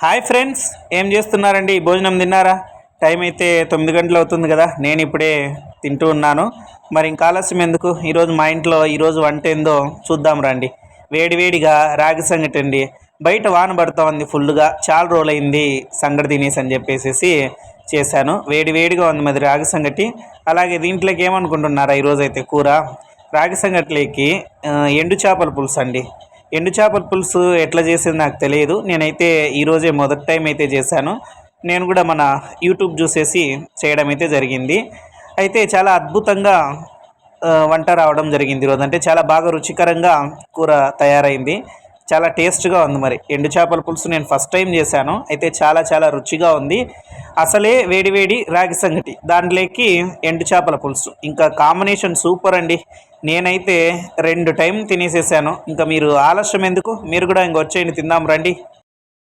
Hi friends, ఏం చేస్తున్నారండి? భోజనం తిన్నారా? టైం అయితే 9 గంటలు అవుతుంది కదా. నేను ఇప్పుడే తింటూ ఉన్నాను. మరి ఇంకా ఆలస్యం ఎందుకు? ఈరోజు మా ఇంట్లో ఈరోజు వంట ఏందో చూద్దాం రండి. వేడివేడిగా రాగి సంగటి అండి. బయట వాన పడుతూ ఉంది ఫుల్గా. చాలా రోజులైంది సంగటి తినేసి అని చెప్పేసి చేశాను. వేడివేడిగా ఉంది మరి రాగి సంగటి. అలాగే దీంట్లోకి ఏమనుకుంటున్నారా? ఈరోజు అయితే కూర రాగి సంగటిలోకి ఎండు చేపల పులుసు అండి. ఎండు చేపల పులుసు ఎట్లా చేసేది నాకు తెలియదు. నేనైతే ఈరోజే మొదటి టైం అయితే చేశాను. నేను కూడా మన యూట్యూబ్ చూసేసి చేయడం అయితే జరిగింది. అయితే చాలా అద్భుతంగా వంట రావడం జరిగింది ఈరోజు. అంటే చాలా బాగా రుచికరంగా కూర తయారైంది. చాలా టేస్ట్గా ఉంది. మరి ఎండు చేపల పులుసు నేను ఫస్ట్ టైం చేశాను. అయితే చాలా చాలా రుచిగా ఉంది. అసలే వేడి వేడి రాగి సంగటి, దాంట్లోకి ఎండు చేపల పులుసు, ఇంకా కాంబినేషన్ సూపర్ అండి. నేనైతే 2 టైం తినేసేసాను. ఇంకా మీరు ఆలస్యం ఎందుకు? మీరు కూడా ఇంక వచ్చేయండి, తిందాం రండి.